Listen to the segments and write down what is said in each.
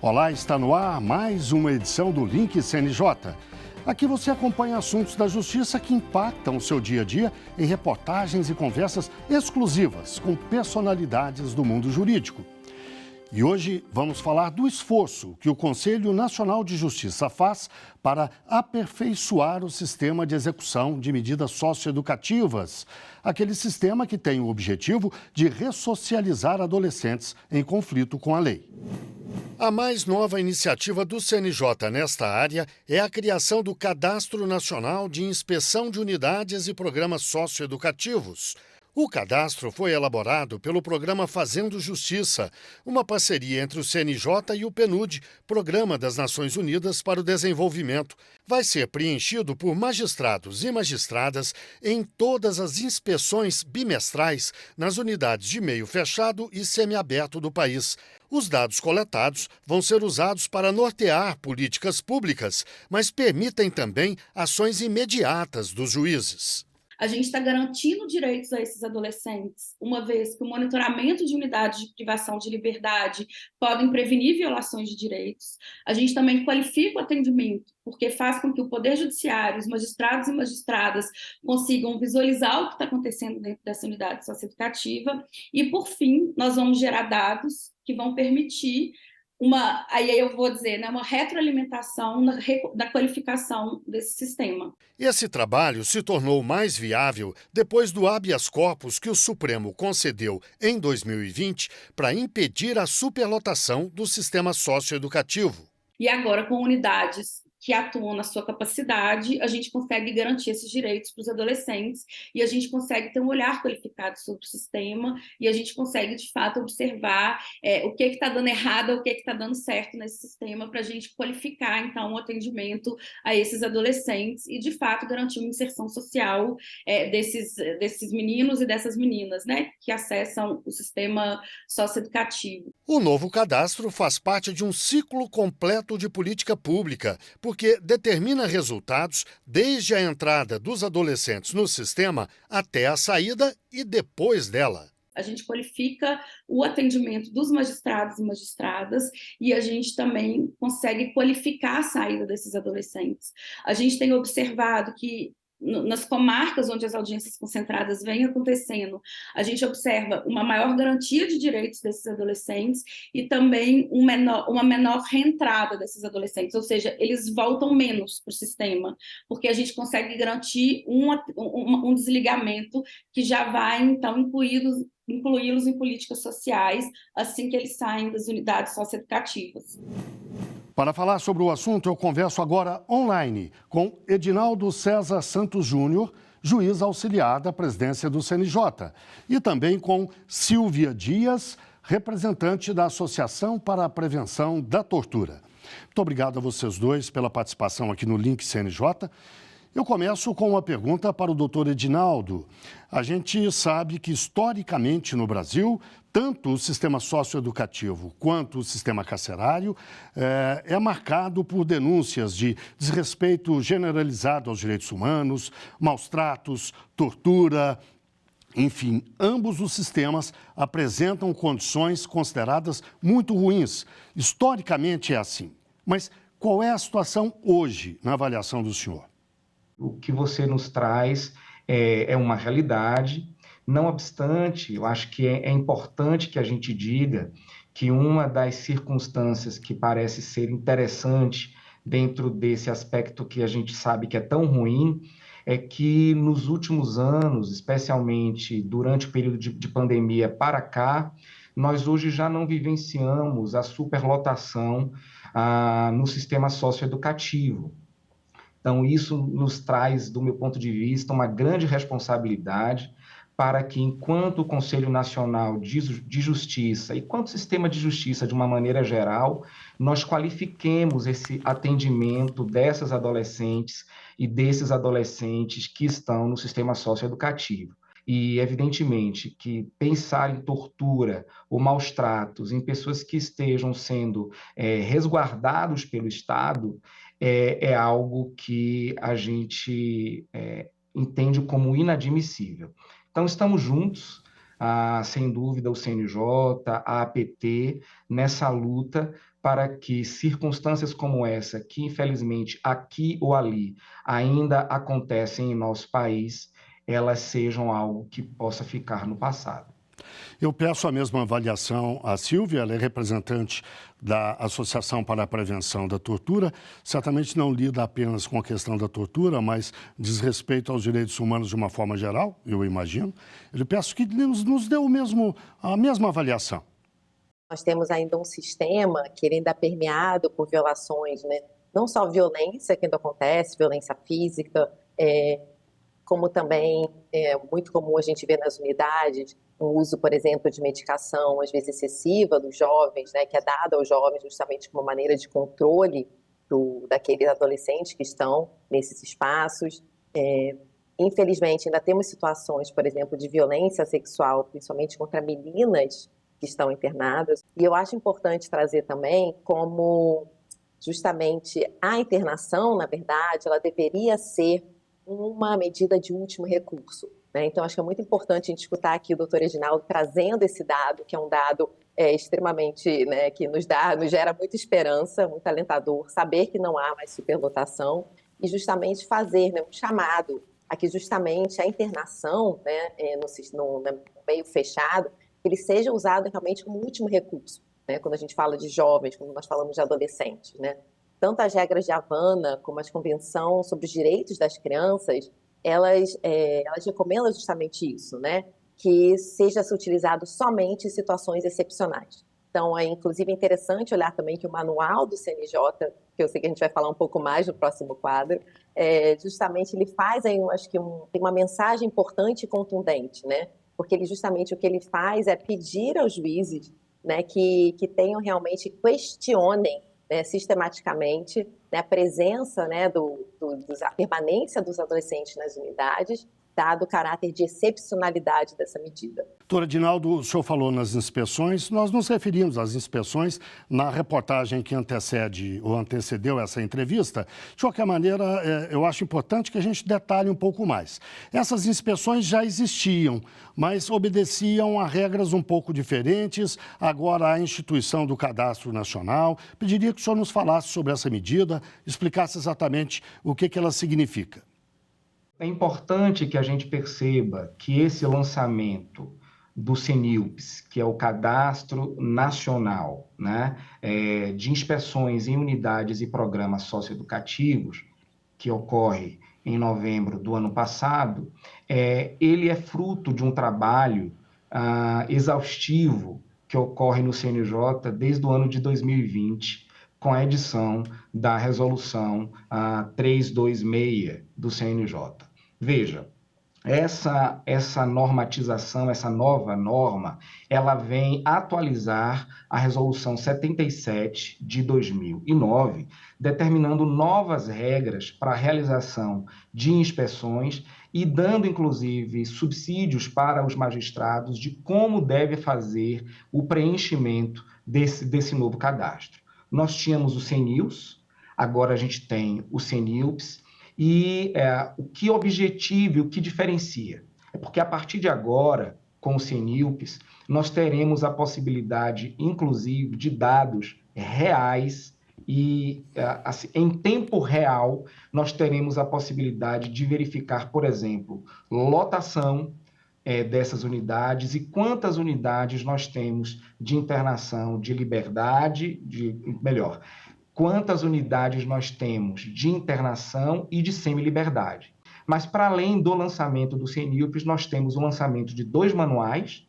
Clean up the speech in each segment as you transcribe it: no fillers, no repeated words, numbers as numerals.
Olá, está no ar mais uma edição do Link CNJ. Aqui você acompanha assuntos da justiça que impactam o seu dia a dia em reportagens e conversas exclusivas com personalidades do mundo jurídico. E hoje vamos falar do esforço que o Conselho Nacional de Justiça faz para aperfeiçoar o sistema de execução de medidas socioeducativas, aquele sistema que tem o objetivo de ressocializar adolescentes em conflito com a lei. A mais nova iniciativa do CNJ nesta área é a criação do Cadastro Nacional de Inspeção de Unidades e Programas Socioeducativos. O cadastro foi elaborado pelo programa Fazendo Justiça, uma parceria entre o CNJ e o PNUD, Programa das Nações Unidas para o Desenvolvimento. Vai ser preenchido por magistrados e magistradas em todas as inspeções bimestrais nas unidades de meio fechado e semiaberto do país. Os dados coletados vão ser usados para nortear políticas públicas, mas permitem também ações imediatas dos juízes. A gente está garantindo direitos a esses adolescentes, uma vez que o monitoramento de unidades de privação de liberdade podem prevenir violações de direitos. A gente também qualifica o atendimento, porque faz com que o Poder Judiciário, os magistrados e magistradas consigam visualizar o que está acontecendo dentro dessa unidade socioeducativa. E, por fim, nós vamos gerar dados que vão permitir aí eu vou dizer, uma retroalimentação da qualificação desse sistema. Esse trabalho se tornou mais viável depois do habeas corpus que o Supremo concedeu em 2020 para impedir a superlotação do sistema socioeducativo. E agora, com unidades que atuam na sua capacidade, a gente consegue garantir esses direitos para os adolescentes e a gente consegue ter um olhar qualificado sobre o sistema e a gente consegue, de fato, observar o que está dando errado, o que está dando certo nesse sistema para a gente qualificar, então, o atendimento a esses adolescentes e, de fato, garantir uma inserção social desses meninos e dessas meninas, que acessam o sistema socioeducativo. O novo cadastro faz parte de um ciclo completo de política pública, porque determina resultados desde a entrada dos adolescentes no sistema até a saída e depois dela. A gente qualifica o atendimento dos magistrados e magistradas e a gente também consegue qualificar a saída desses adolescentes. A gente tem observado que nas comarcas onde as audiências concentradas vêm acontecendo, a gente observa uma maior garantia de direitos desses adolescentes e também uma menor reentrada desses adolescentes, ou seja, eles voltam menos para o sistema, porque a gente consegue garantir um desligamento que já vai, então, incluí-los em políticas sociais assim que eles saem das unidades socioeducativas. Para falar sobre o assunto, eu converso agora online com Edinaldo César Santos Júnior, juiz auxiliar da presidência do CNJ, e também com Silvia Dias, representante da Associação para a Prevenção da Tortura. Muito obrigado a vocês dois pela participação aqui no Link CNJ. Eu começo com uma pergunta para o doutor Edinaldo. A gente sabe que, historicamente, no Brasil, tanto o sistema socioeducativo quanto o sistema carcerário é marcado por denúncias de desrespeito generalizado aos direitos humanos, maus tratos, tortura. Enfim, ambos os sistemas apresentam condições consideradas muito ruins. Historicamente é assim. Mas qual é a situação hoje, na avaliação do senhor? O que você nos traz é uma realidade. Não obstante, eu acho que é importante que a gente diga que uma das circunstâncias que parece ser interessante dentro desse aspecto que a gente sabe que é tão ruim é que nos últimos anos, especialmente durante o período de pandemia para cá, nós hoje já não vivenciamos a superlotação no sistema socioeducativo. Então, isso nos traz, do meu ponto de vista, uma grande responsabilidade para que, enquanto o Conselho Nacional de Justiça, e quanto sistema de justiça de uma maneira geral, nós qualifiquemos esse atendimento dessas adolescentes e desses adolescentes que estão no sistema socioeducativo. E, evidentemente, que pensar em tortura ou maus tratos em pessoas que estejam sendo resguardados pelo Estado é algo que a gente entende como inadmissível. Então, estamos juntos, sem dúvida, o CNJ, a APT, nessa luta para que circunstâncias como essa, que infelizmente aqui ou ali ainda acontecem em nosso país, elas sejam algo que possa ficar no passado. Eu peço a mesma avaliação à Silvia, ela é representante da Associação para a Prevenção da Tortura. Certamente não lida apenas com a questão da tortura, mas diz respeito aos direitos humanos de uma forma geral, eu imagino. Eu peço que nos dê a mesma avaliação. Nós temos ainda um sistema que ele ainda é permeado por violações, né? Não só violência que ainda acontece, violência física, como também é muito comum a gente ver nas unidades o uso, por exemplo, de medicação, às vezes excessiva, dos jovens, né, que é dada aos jovens justamente como maneira de controle daqueles adolescentes que estão nesses espaços. Infelizmente, ainda temos situações, por exemplo, de violência sexual, principalmente contra meninas que estão internadas. E eu acho importante trazer também como justamente a internação, na verdade, ela deveria ser uma medida de último recurso, né? Então, acho que é muito importante a gente escutar aqui o doutor Edinaldo trazendo esse dado, que é um dado extremamente, né, que nos gera muita esperança, muito alentador, saber que não há mais superlotação e justamente fazer, né, um chamado a que justamente a internação, né, no meio fechado, ele seja usado realmente como último recurso, né? Quando a gente fala de jovens, quando nós falamos de adolescentes, né? Tanto as regras de Havana como a Convenção sobre os Direitos das Crianças, elas recomendam justamente isso, né? Que seja utilizado somente em situações excepcionais. Então, é inclusive interessante olhar também que o manual do CNJ, que eu sei que a gente vai falar um pouco mais no próximo quadro, justamente ele faz aí, acho que tem uma mensagem importante e contundente, né? Porque ele justamente o que ele faz é pedir aos juízes, né, que tenham realmente, questionem, né, sistematicamente, né, a presença, né, a permanência dos adolescentes nas unidades, dado o caráter de excepcionalidade dessa medida. Doutor Edinaldo, o senhor falou nas inspeções, nós nos referimos às inspeções na reportagem que antecede ou antecedeu essa entrevista. De qualquer maneira, eu acho importante que a gente detalhe um pouco mais. Essas inspeções já existiam, mas obedeciam a regras um pouco diferentes. Agora, a instituição do Cadastro Nacional. Pediria que o senhor nos falasse sobre essa medida, explicasse exatamente o que ela significa. É importante que a gente perceba que esse lançamento do CENILPS, que é o Cadastro Nacional, né, de inspeções em unidades e programas socioeducativos, que ocorre em novembro do ano passado, ele é fruto de um trabalho exaustivo que ocorre no CNJ desde o ano de 2020, com a edição da Resolução 326 do CNJ. Veja, essa normatização, essa nova norma, ela vem atualizar a Resolução 77 de 2009, determinando novas regras para a realização de inspeções e dando, inclusive, subsídios para os magistrados de como deve fazer o preenchimento desse novo cadastro. Nós tínhamos o CENILS, agora a gente tem o CENILPS, e o que objetiva e o que diferencia? É porque a partir de agora, com o CENILPS, nós teremos a possibilidade, inclusive, de dados reais e, assim, em tempo real, nós teremos a possibilidade de verificar, por exemplo, lotação dessas unidades e quantas unidades nós temos de internação de liberdade, quantas unidades nós temos de internação e de semi-liberdade. Mas, para além do lançamento do CENILPS, nós temos o lançamento de 2 manuais,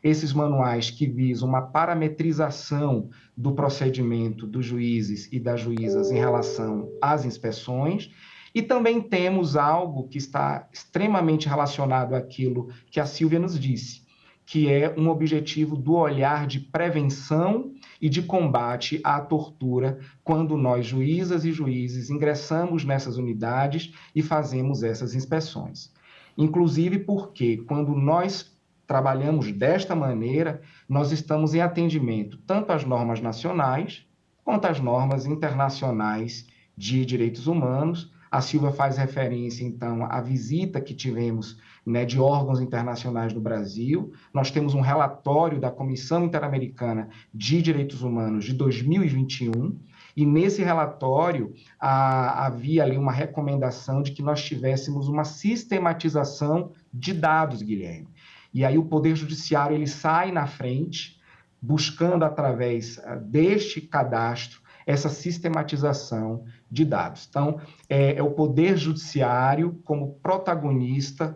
esses manuais que visam uma parametrização do procedimento dos juízes e das juízas em relação às inspeções, e também temos algo que está extremamente relacionado àquilo que a Silvia nos disse, que é um objetivo do olhar de prevenção e de combate à tortura, quando nós, juízas e juízes, ingressamos nessas unidades e fazemos essas inspeções. Inclusive porque, quando nós trabalhamos desta maneira, nós estamos em atendimento tanto às normas nacionais, quanto às normas internacionais de direitos humanos, A Silvia faz referência, então, à visita que tivemos, né, de órgãos internacionais no Brasil. Nós temos um relatório da Comissão Interamericana de Direitos Humanos de 2021, e nesse relatório havia ali uma recomendação de que nós tivéssemos uma sistematização de dados, Guilherme. E aí o Poder Judiciário ele sai na frente, buscando através deste cadastro essa sistematização de dados. Então, é o Poder Judiciário como protagonista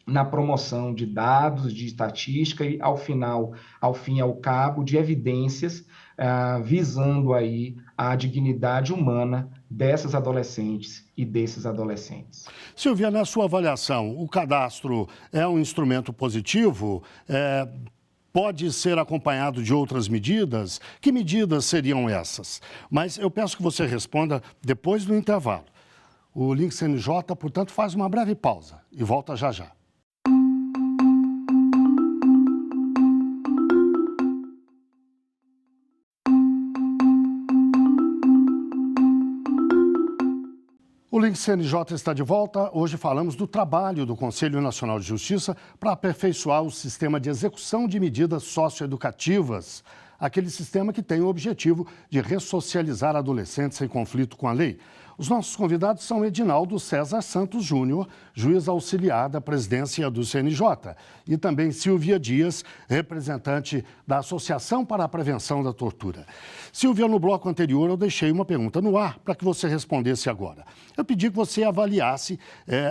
na promoção de dados, de estatística e, ao fim e ao cabo, de evidências visando aí a dignidade humana dessas adolescentes e desses adolescentes. Silvia, na sua avaliação, o cadastro é um instrumento positivo? Pode ser acompanhado de outras medidas? Que medidas seriam essas? Mas eu peço que você responda depois do intervalo. O Link CNJ, portanto, faz uma breve pausa e volta já já. O Link CNJ está de volta. Hoje falamos do trabalho do Conselho Nacional de Justiça para aperfeiçoar o sistema de execução de medidas socioeducativas, aquele sistema que tem o objetivo de ressocializar adolescentes em conflito com a lei. Os nossos convidados são Edinaldo César Santos Júnior, juiz auxiliar da presidência do CNJ, e também Silvia Dias, representante da Associação para a Prevenção da Tortura. Silvia, no bloco anterior eu deixei uma pergunta no ar para que você respondesse agora. Eu pedi que você avaliasse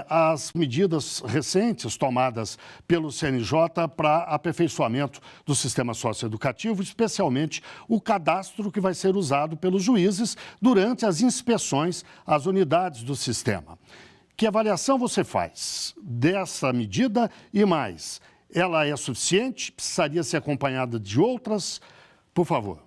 as medidas recentes tomadas pelo CNJ para aperfeiçoamento do sistema socioeducativo, especialmente o cadastro que vai ser usado pelos juízes durante as inspeções às unidades do sistema. Que avaliação você faz dessa medida e mais? Ela é suficiente? Precisaria ser acompanhada de outras? Por favor.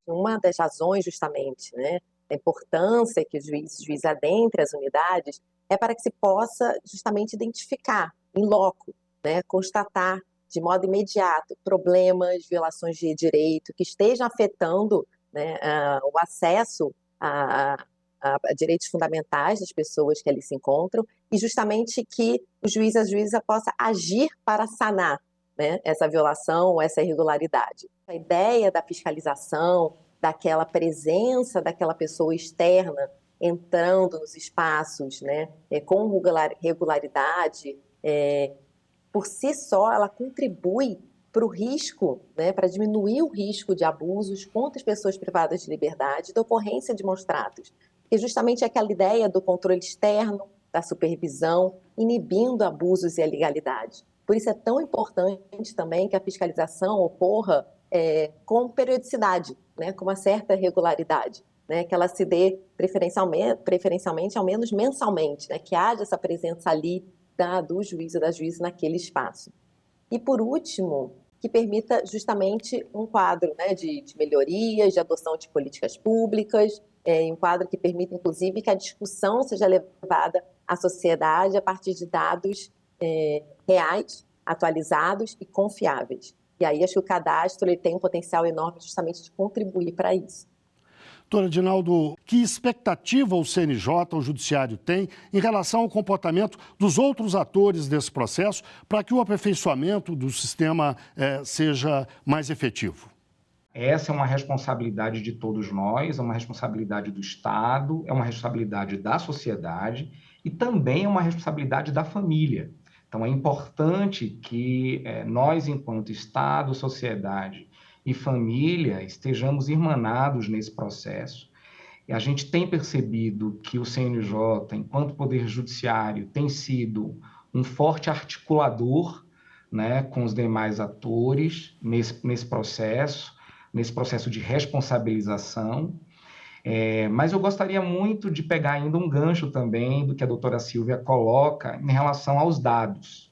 Uma das razões, justamente, né, da importância que o juiz adentre as unidades é para que se possa justamente identificar, in loco, né, constatar de modo imediato problemas, violações de direito que estejam afetando, né, o acesso a direitos fundamentais das pessoas que ali se encontram, e justamente que o juiz, a juíza possa agir para sanar, né, essa violação, essa irregularidade. A ideia da fiscalização, daquela presença daquela pessoa externa entrando nos espaços, né, com regularidade, por si só, ela contribui para o risco, né, para diminuir o risco de abusos contra as pessoas privadas de liberdade, da ocorrência de maus tratos. Porque justamente aquela ideia do controle externo, da supervisão, inibindo abusos e a ilegalidade. Por isso é tão importante também que a fiscalização ocorra com periodicidade, né, com uma certa regularidade, né, que ela se dê preferencialmente ao menos mensalmente, né, que haja essa presença ali do juiz ou da juíza naquele espaço. E, por último, que permita justamente um quadro, né, de melhorias, de adoção de políticas públicas, um quadro que permita, inclusive, que a discussão seja levada à sociedade a partir de dados reais, atualizados e confiáveis. E aí acho que o cadastro ele tem um potencial enorme justamente de contribuir para isso. Doutor Edinaldo, que expectativa o CNJ, o Judiciário, tem em relação ao comportamento dos outros atores desse processo para que o aperfeiçoamento do sistema seja mais efetivo? Essa é uma responsabilidade de todos nós, é uma responsabilidade do Estado, é uma responsabilidade da sociedade e também é uma responsabilidade da família. Então, é importante que nós, enquanto Estado, sociedade e família, estejamos irmanados nesse processo. E a gente tem percebido que o CNJ, enquanto Poder Judiciário, tem sido um forte articulador, né, com os demais atores nesse processo de responsabilização. Mas eu gostaria muito de pegar ainda um gancho também do que a doutora Silvia coloca em relação aos dados,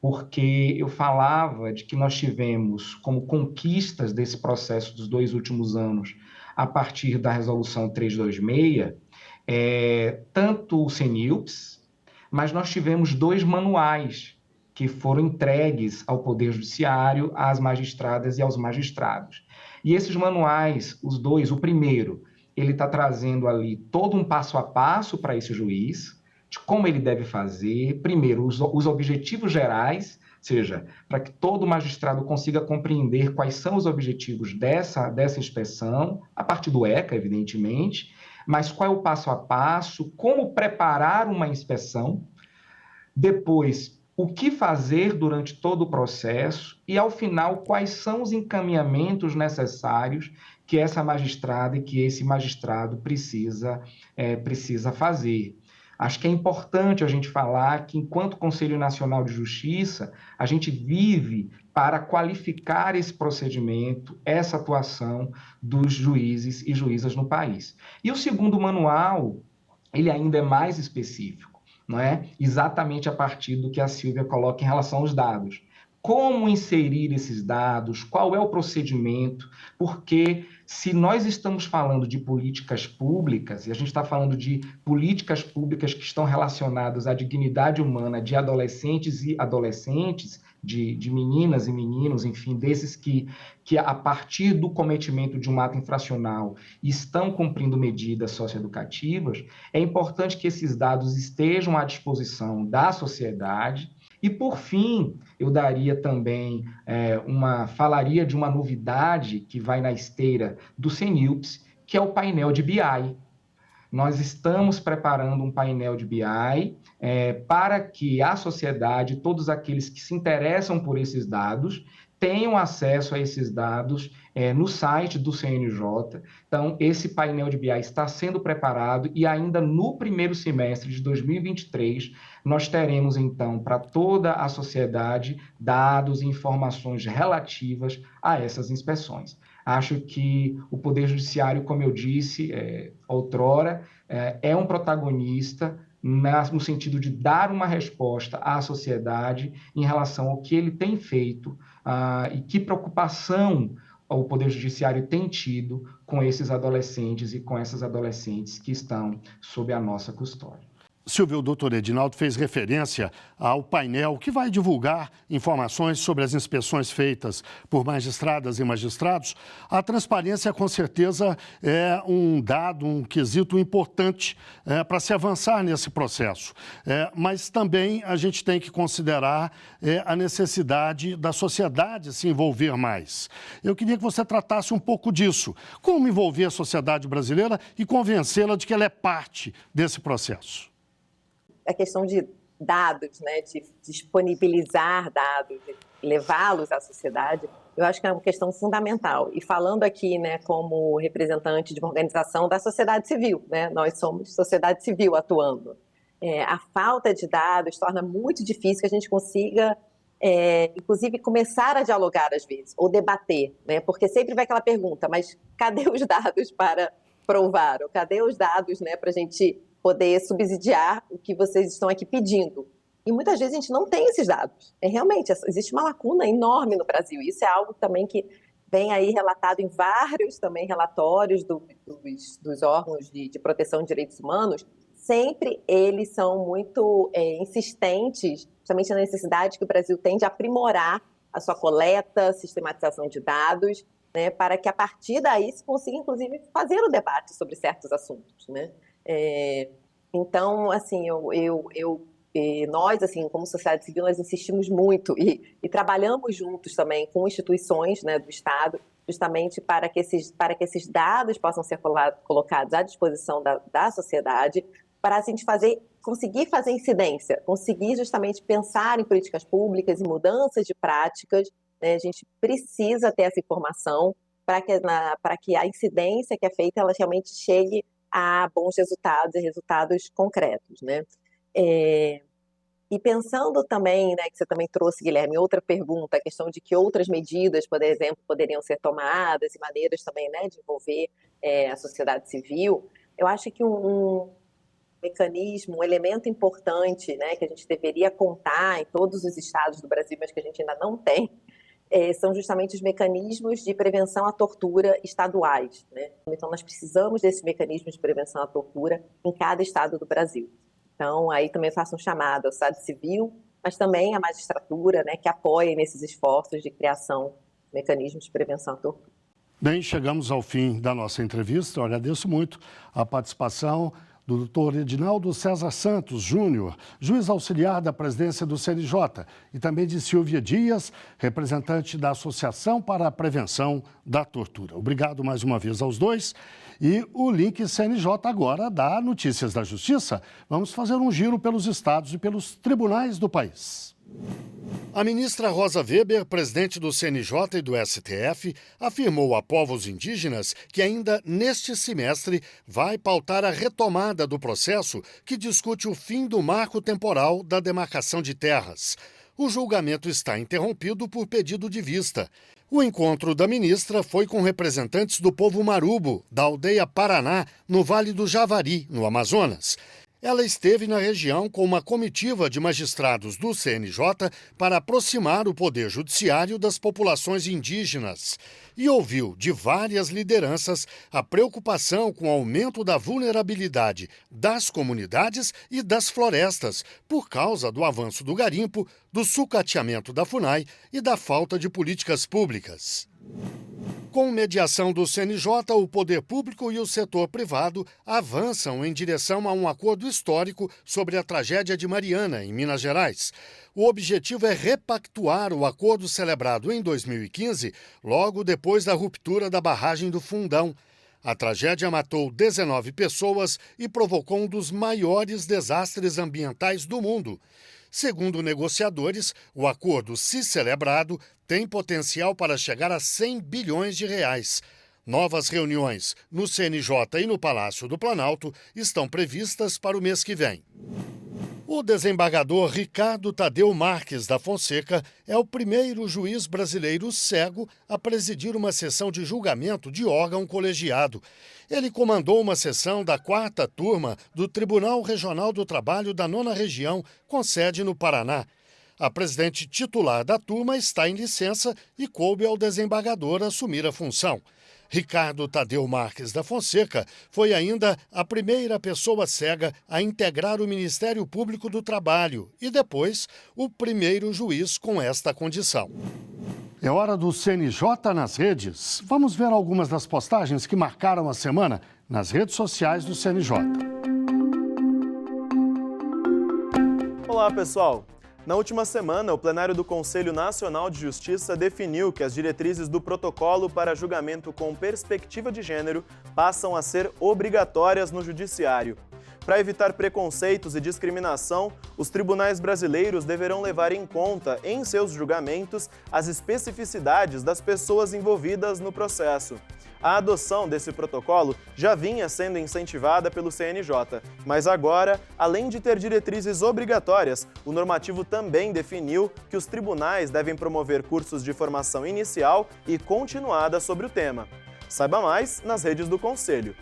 porque eu falava de que nós tivemos como conquistas desse processo dos 2 últimos anos, a partir da Resolução 326, tanto o CNILPS, mas nós tivemos 2 manuais que foram entregues ao Poder Judiciário, às magistradas e aos magistrados. E esses manuais, os 2, o primeiro ele está trazendo ali todo um passo a passo para esse juiz, de como ele deve fazer, primeiro, os objetivos gerais, ou seja, para que todo magistrado consiga compreender quais são os objetivos dessa inspeção, a partir do ECA, evidentemente, mas qual é o passo a passo, como preparar uma inspeção, depois, o que fazer durante todo o processo e, ao final, quais são os encaminhamentos necessários que essa magistrada e que esse magistrado precisa fazer. Acho que é importante a gente falar que, enquanto Conselho Nacional de Justiça, a gente vive para qualificar esse procedimento, essa atuação dos juízes e juízas no país. E o segundo manual, ele ainda é mais específico, não é? Exatamente a partir do que a Silvia coloca em relação aos dados. Como inserir esses dados, qual é o procedimento, porque se nós estamos falando de políticas públicas, e a gente está falando de políticas públicas que estão relacionadas à dignidade humana de adolescentes e adolescentes, de meninas e meninos, enfim, desses que a partir do cometimento de um ato infracional estão cumprindo medidas socioeducativas, é importante que esses dados estejam à disposição da sociedade. E, por fim, eu daria também falaria de uma novidade que vai na esteira do CNILPS, que é o painel de BI. Nós estamos preparando um painel de BI para que a sociedade, todos aqueles que se interessam por esses dados, tenham acesso a esses dados no site do CNJ. Então, esse painel de BI está sendo preparado e ainda no primeiro semestre de 2023, nós teremos, então, para toda a sociedade, dados e informações relativas a essas inspeções. Acho que o Poder Judiciário, como eu disse outrora, é um protagonista no sentido de dar uma resposta à sociedade em relação ao que ele tem feito e que preocupação o Poder Judiciário tem tido com esses adolescentes e com essas adolescentes que estão sob a nossa custódia. Silvio, o doutor Edinaldo fez referência ao painel que vai divulgar informações sobre as inspeções feitas por magistradas e magistrados. A transparência, com certeza, é um dado, um quesito importante para se avançar nesse processo. Mas também a gente tem que considerar a necessidade da sociedade se envolver mais. Eu queria que você tratasse um pouco disso. Como envolver a sociedade brasileira e convencê-la de que ela é parte desse processo? A questão de dados, né, de disponibilizar dados, de levá-los à sociedade, eu acho que é uma questão fundamental. E falando aqui, né, como representante de uma organização da sociedade civil, né, nós somos sociedade civil atuando. A falta de dados torna muito difícil que a gente consiga, inclusive, começar a dialogar às vezes, ou debater, né, porque sempre vai aquela pergunta, mas cadê os dados para provar? Ou cadê os dados, né, para a gente poder subsidiar o que vocês estão aqui pedindo? E muitas vezes a gente não tem esses dados. Realmente, existe uma lacuna enorme no Brasil. Isso é algo também que vem aí relatado em vários também relatórios dos órgãos de proteção de direitos humanos. Sempre eles são muito insistentes, justamente na necessidade que o Brasil tem de aprimorar a sua coleta, sistematização de dados, né, para que a partir daí se consiga, inclusive, fazer o debate sobre certos assuntos, né? Então, assim, nós, assim, como sociedade civil, nós insistimos muito e trabalhamos juntos também com instituições, né, do Estado, justamente para que esses dados possam ser colocados à disposição da sociedade, para a gente conseguir fazer incidência, conseguir justamente pensar em políticas públicas e mudanças de práticas, né? A gente precisa ter essa informação para que a incidência que é feita, ela realmente chegue a bons resultados e resultados concretos, né? E pensando também, né, que você também trouxe, Guilherme, outra pergunta, a questão de que outras medidas, por exemplo, poderiam ser tomadas e maneiras também, né, de envolver a sociedade civil, eu acho que um mecanismo, um elemento importante, né, que a gente deveria contar em todos os estados do Brasil, mas que a gente ainda não tem, são justamente os mecanismos de prevenção à tortura estaduais, né? Então, nós precisamos desses mecanismos de prevenção à tortura em cada estado do Brasil. Então, aí também faço um chamado ao Estado civil, mas também à magistratura, né, que apoiem nesses esforços de criação de mecanismos de prevenção à tortura. Bem, chegamos ao fim da nossa entrevista. Eu agradeço muito a participação do doutor Edinaldo César Santos Júnior, juiz auxiliar da presidência do CNJ, e também de Silvia Dias, representante da Associação para a Prevenção da Tortura. Obrigado mais uma vez aos dois. E o Link CNJ agora dá notícias da Justiça. Vamos fazer um giro pelos estados e pelos tribunais do país. A ministra Rosa Weber, presidente do CNJ e do STF, afirmou a povos indígenas que ainda neste semestre vai pautar a retomada do processo que discute o fim do marco temporal da demarcação de terras. O julgamento está interrompido por pedido de vista. O encontro da ministra foi com representantes do povo marubo, da aldeia Paraná, no Vale do Javari, no Amazonas. Ela esteve na região com uma comitiva de magistrados do CNJ para aproximar o Poder Judiciário das populações indígenas e ouviu de várias lideranças a preocupação com o aumento da vulnerabilidade das comunidades e das florestas por causa do avanço do garimpo, do sucateamento da FUNAI e da falta de políticas públicas. Com mediação do CNJ, o poder público e o setor privado avançam em direção a um acordo histórico sobre a tragédia de Mariana, em Minas Gerais. O objetivo é repactuar o acordo celebrado em 2015, logo depois da ruptura da barragem do Fundão. A tragédia matou 19 pessoas e provocou um dos maiores desastres ambientais do mundo. Segundo negociadores, o acordo, se celebrado, tem potencial para chegar a 100 bilhões de reais. Novas reuniões no CNJ e no Palácio do Planalto estão previstas para o mês que vem. O desembargador Ricardo Tadeu Marques da Fonseca é o primeiro juiz brasileiro cego a presidir uma sessão de julgamento de órgão colegiado. Ele comandou uma sessão da 4ª turma do Tribunal Regional do Trabalho da 9ª Região, com sede no Paraná. A presidente titular da turma está em licença e coube ao desembargador assumir a função. Ricardo Tadeu Marques da Fonseca foi ainda a primeira pessoa cega a integrar o Ministério Público do Trabalho e depois o primeiro juiz com esta condição. É hora do CNJ nas redes. Vamos ver algumas das postagens que marcaram a semana nas redes sociais do CNJ. Olá, pessoal! Na última semana, o plenário do Conselho Nacional de Justiça definiu que as diretrizes do protocolo para julgamento com perspectiva de gênero passam a ser obrigatórias no judiciário. Para evitar preconceitos e discriminação, os tribunais brasileiros deverão levar em conta, em seus julgamentos, as especificidades das pessoas envolvidas no processo. A adoção desse protocolo já vinha sendo incentivada pelo CNJ, mas agora, além de ter diretrizes obrigatórias, o normativo também definiu que os tribunais devem promover cursos de formação inicial e continuada sobre o tema. Saiba mais nas redes do Conselho.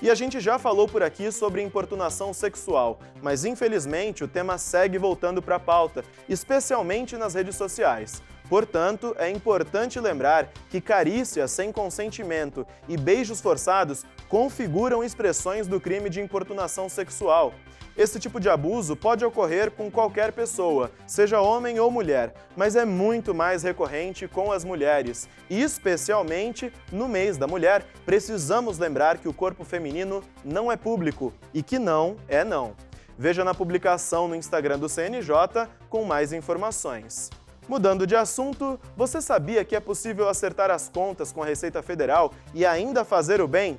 E a gente já falou por aqui sobre importunação sexual, mas infelizmente o tema segue voltando para a pauta, especialmente nas redes sociais. Portanto, é importante lembrar que carícias sem consentimento e beijos forçados configuram expressões do crime de importunação sexual. Esse tipo de abuso pode ocorrer com qualquer pessoa, seja homem ou mulher, mas é muito mais recorrente com as mulheres. E, especialmente, no mês da mulher, precisamos lembrar que o corpo feminino não é público e que não é não. Veja na publicação no Instagram do CNJ com mais informações. Mudando de assunto, você sabia que é possível acertar as contas com a Receita Federal e ainda fazer o bem?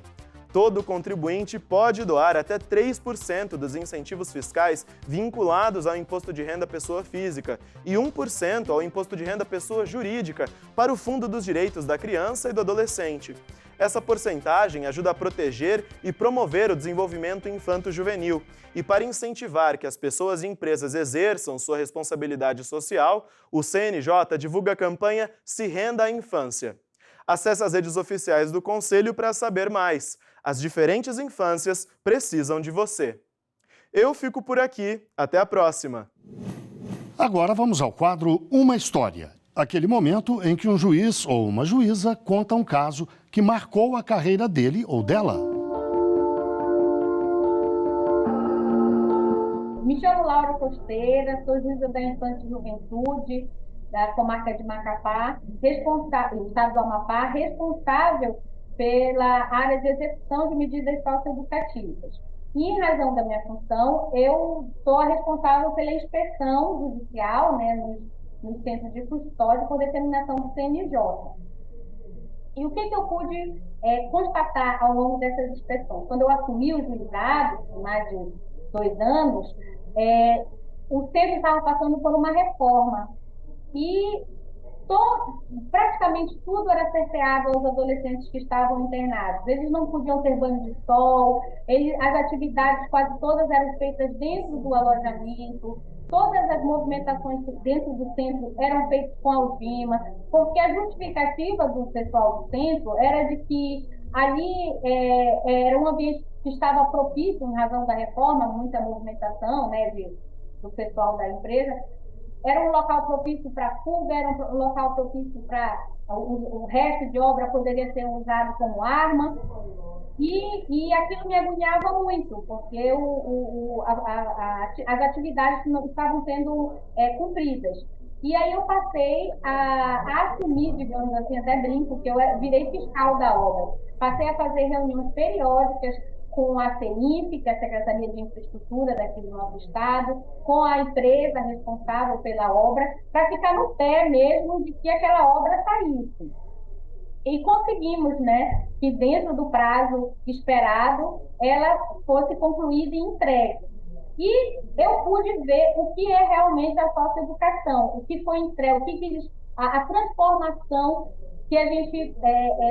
Todo contribuinte pode doar até 3% dos incentivos fiscais vinculados ao Imposto de Renda Pessoa Física e 1% ao Imposto de Renda Pessoa Jurídica para o Fundo dos Direitos da Criança e do Adolescente. Essa porcentagem ajuda a proteger e promover o desenvolvimento infanto-juvenil. E para incentivar que as pessoas e empresas exerçam sua responsabilidade social, o CNJ divulga a campanha Se Renda à Infância. Acesse as redes oficiais do Conselho para saber mais. As diferentes infâncias precisam de você. Eu fico por aqui. Até a próxima. Agora vamos ao quadro Uma História. Aquele momento em que um juiz ou uma juíza conta um caso que marcou a carreira dele ou dela. Me chamo Laura Costeira, sou juíza da Infância e Juventude, da comarca de Macapá, estado do Amapá, responsável pela área de execução de medidas socioeducativas. E, em razão da minha função, eu sou a responsável pela inspeção judicial, né, nos centros de custódia por determinação do CNJ. E o que eu pude constatar ao longo dessas inspeções? Quando eu assumi o juizado, há mais de 2 anos, o centro estava passando por uma reforma e praticamente tudo era cerceado aos adolescentes que estavam internados. Eles não podiam ter banho de sol, as atividades quase todas eram feitas dentro do alojamento, todas as movimentações dentro do centro eram feitas com algema, porque a justificativa do pessoal do centro era de que ali era um ambiente que estava propício, em razão da reforma, muita movimentação, né, do pessoal da empresa. Era um local propício para fuga, era um local propício para o resto de obra poderia ser usado como arma. E aquilo me agoniava muito, porque as atividades não estavam sendo cumpridas. E aí eu passei a assumir, digamos assim, até brinco, que eu virei fiscal da obra. Passei a fazer reuniões periódicas com a CENIF, que é a Secretaria de Infraestrutura daqui do nosso estado, com a empresa responsável pela obra, para ficar no pé mesmo de que aquela obra saísse. E conseguimos, né, que dentro do prazo esperado, ela fosse concluída e entregue. E eu pude ver o que é realmente a socioeducação, o que foi entregue, a transformação que a gente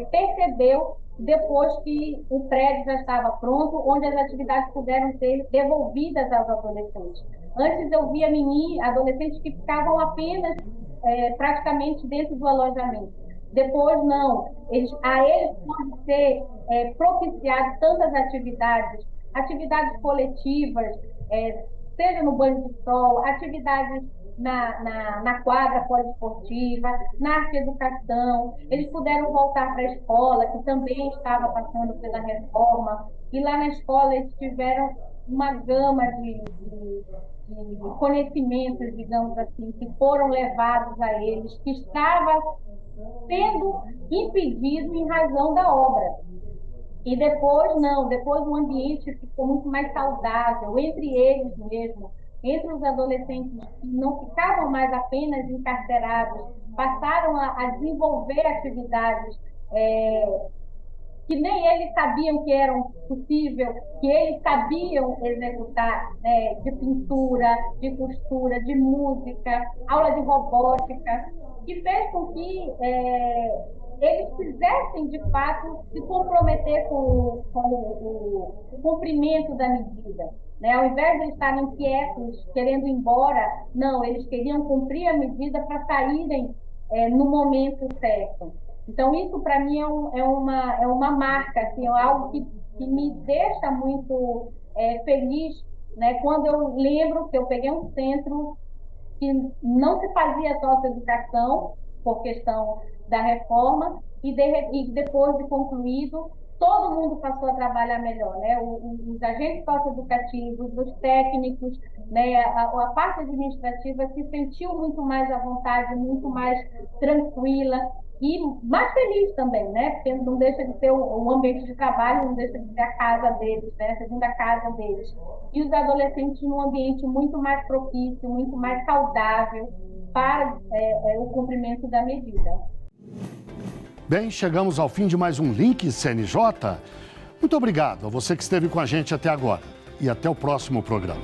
percebeu depois que o prédio já estava pronto, onde as atividades puderam ser devolvidas aos adolescentes. Antes eu via adolescentes que ficavam apenas praticamente dentro do alojamento. Depois, não. A eles pode ser propiciado tantas atividades coletivas, seja no banho de sol, atividades na quadra poliesportiva, na arte-educação. Eles puderam voltar para a escola, que também estava passando pela reforma, e lá na escola eles tiveram uma gama de conhecimentos, digamos assim, que foram levados a eles, que estava sendo impedido em razão da obra. E depois, não, depois o ambiente ficou muito mais saudável, entre eles mesmo, entre os adolescentes que não ficavam mais apenas encarcerados, passaram a desenvolver atividades que nem eles sabiam que eram possíveis, que eles sabiam executar, de pintura, de costura, de música, aula de robótica, que fez com que eles quisessem, de fato, se comprometer com o cumprimento da medida. Né? Ao invés de estarem inquietos, querendo ir embora, não, eles queriam cumprir a medida para saírem no momento certo. Então, isso, para mim, é uma marca, assim, é algo que me deixa muito feliz, né? Quando eu lembro que eu peguei um centro que não se fazia socioeducação, por questão da reforma, e depois de concluído, todo mundo passou a trabalhar melhor, né? Os agentes socioeducativos, os técnicos, né? A parte administrativa se sentiu muito mais à vontade, muito mais tranquila e mais feliz também, né? Porque não deixa de ser um ambiente de trabalho, não deixa de ser a casa deles, né? A segunda casa deles. E os adolescentes num ambiente muito mais propício, muito mais saudável para o cumprimento da medida. Bem, chegamos ao fim de mais um Link CNJ. Muito obrigado a você que esteve com a gente até agora e até o próximo programa.